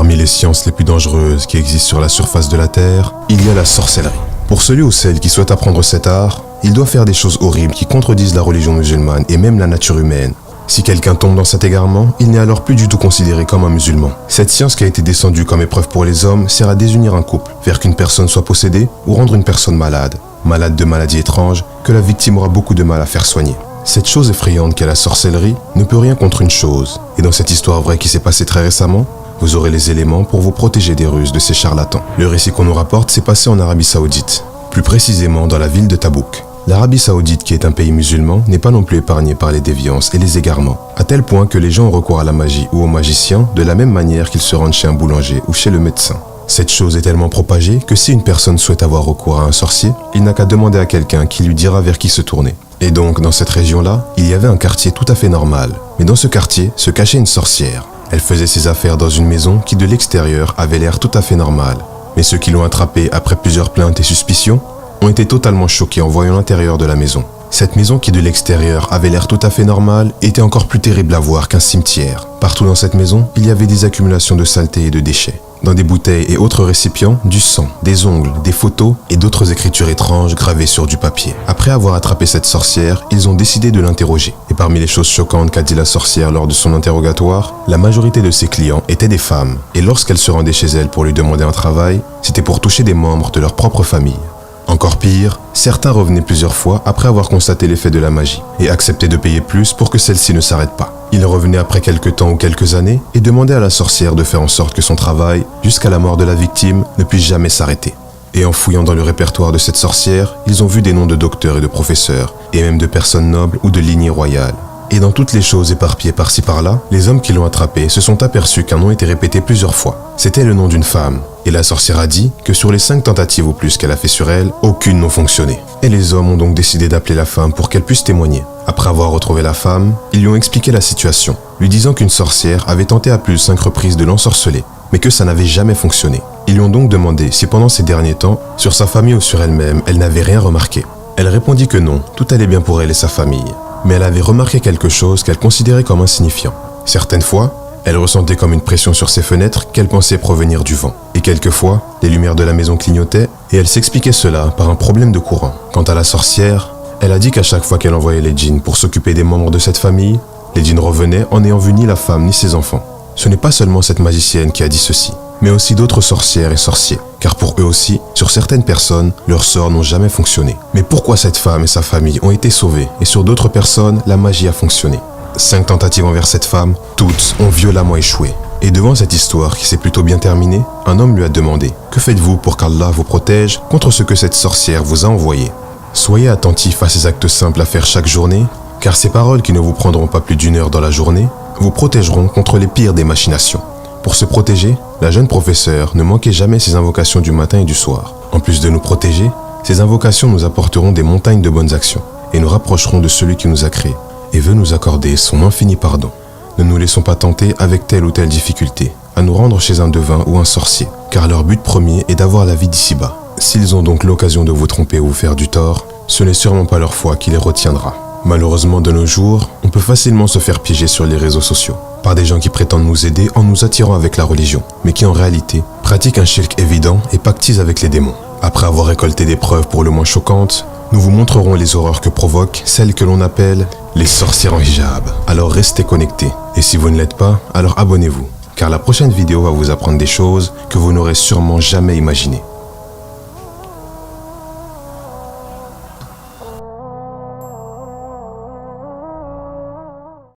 Parmi les sciences les plus dangereuses qui existent sur la surface de la Terre, il y a la sorcellerie. Pour celui ou celle qui souhaite apprendre cet art, il doit faire des choses horribles qui contredisent la religion musulmane et même la nature humaine. Si quelqu'un tombe dans cet égarement, il n'est alors plus du tout considéré comme un musulman. Cette science qui a été descendue comme épreuve pour les hommes sert à désunir un couple, faire qu'une personne soit possédée ou rendre une personne malade de maladies étranges que la victime aura beaucoup de mal à faire soigner. Cette chose effrayante qu'est la sorcellerie ne peut rien contre une chose. Et dans cette histoire vraie qui s'est passée très récemment, vous aurez les éléments pour vous protéger des ruses de ces charlatans. Le récit qu'on nous rapporte s'est passé en Arabie Saoudite, plus précisément dans la ville de Tabouk. L'Arabie Saoudite, qui est un pays musulman, n'est pas non plus épargnée par les déviances et les égarements, à tel point que les gens ont recours à la magie ou aux magiciens de la même manière qu'ils se rendent chez un boulanger ou chez le médecin. Cette chose est tellement propagée que si une personne souhaite avoir recours à un sorcier, il n'a qu'à demander à quelqu'un qui lui dira vers qui se tourner. Et donc, dans cette région-là, il y avait un quartier tout à fait normal. Mais dans ce quartier se cachait une sorcière. Elle faisait ses affaires dans une maison qui, de l'extérieur, avait l'air tout à fait normale. Mais ceux qui l'ont attrapée après plusieurs plaintes et suspicions ont été totalement choqués en voyant l'intérieur de la maison. Cette maison qui de l'extérieur avait l'air tout à fait normale était encore plus terrible à voir qu'un cimetière. Partout dans cette maison, il y avait des accumulations de saleté et de déchets. Dans des bouteilles et autres récipients, du sang, des ongles, des photos et d'autres écritures étranges gravées sur du papier. Après avoir attrapé cette sorcière, ils ont décidé de l'interroger. Et parmi les choses choquantes qu'a dit la sorcière lors de son interrogatoire, la majorité de ses clients étaient des femmes. Et lorsqu'elle se rendait chez elle pour lui demander un travail, c'était pour toucher des membres de leur propre famille. Encore pire, certains revenaient plusieurs fois après avoir constaté l'effet de la magie et acceptaient de payer plus pour que celle-ci ne s'arrête pas. Ils revenaient après quelques temps ou quelques années et demandaient à la sorcière de faire en sorte que son travail, jusqu'à la mort de la victime, ne puisse jamais s'arrêter. Et en fouillant dans le répertoire de cette sorcière, ils ont vu des noms de docteurs et de professeurs, et même de personnes nobles ou de lignées royales. Et dans toutes les choses éparpillées par-ci par-là, les hommes qui l'ont attrapée se sont aperçus qu'un nom était répété plusieurs fois. C'était le nom d'une femme. Et la sorcière a dit que sur les 5 tentatives ou plus qu'elle a fait sur elle, aucune n'a fonctionné. Et les hommes ont donc décidé d'appeler la femme pour qu'elle puisse témoigner. Après avoir retrouvé la femme, ils lui ont expliqué la situation, lui disant qu'une sorcière avait tenté à plus de 5 reprises de l'ensorceler, mais que ça n'avait jamais fonctionné. Ils lui ont donc demandé si pendant ces derniers temps, sur sa famille ou sur elle-même, elle n'avait rien remarqué. Elle répondit que non, tout allait bien pour elle et sa famille. Mais elle avait remarqué quelque chose qu'elle considérait comme insignifiant. Certaines fois, elle ressentait comme une pression sur ses fenêtres qu'elle pensait provenir du vent. Et quelquefois, les lumières de la maison clignotaient et elle s'expliquait cela par un problème de courant. Quant à la sorcière, elle a dit qu'à chaque fois qu'elle envoyait les djinns pour s'occuper des membres de cette famille, les djinns revenaient en n'ayant vu ni la femme ni ses enfants. Ce n'est pas seulement cette magicienne qui a dit ceci, mais aussi d'autres sorcières et sorciers, car pour eux aussi, sur certaines personnes, leurs sorts n'ont jamais fonctionné. Mais pourquoi cette femme et sa famille ont été sauvées et sur d'autres personnes, la magie a fonctionné? 5 tentatives envers cette femme, toutes ont violemment échoué. Et devant cette histoire qui s'est plutôt bien terminée, un homme lui a demandé « Que faites-vous pour qu'Allah vous protège contre ce que cette sorcière vous a envoyé ?» Soyez attentifs à ces actes simples à faire chaque journée, car ces paroles qui ne vous prendront pas plus d'1 heure dans la journée vous protégeront contre les pires des machinations. Pour se protéger, la jeune professeure ne manquait jamais ses invocations du matin et du soir. En plus de nous protéger, ces invocations nous apporteront des montagnes de bonnes actions et nous rapprocheront de celui qui nous a créés et veut nous accorder son infini pardon. Ne nous laissons pas tenter avec telle ou telle difficulté à nous rendre chez un devin ou un sorcier, car leur but premier est d'avoir la vie d'ici-bas. S'ils ont donc l'occasion de vous tromper ou vous faire du tort, ce n'est sûrement pas leur foi qui les retiendra. Malheureusement, de nos jours, on peut facilement se faire piéger sur les réseaux sociaux par des gens qui prétendent nous aider en nous attirant avec la religion, mais qui en réalité pratiquent un shirk évident et pactisent avec les démons. Après avoir récolté des preuves pour le moins choquantes, nous vous montrerons les horreurs que provoquent celles que l'on appelle les sorcières en hijab. Alors restez connectés, et si vous ne l'êtes pas, alors abonnez-vous, car la prochaine vidéo va vous apprendre des choses que vous n'aurez sûrement jamais imaginées.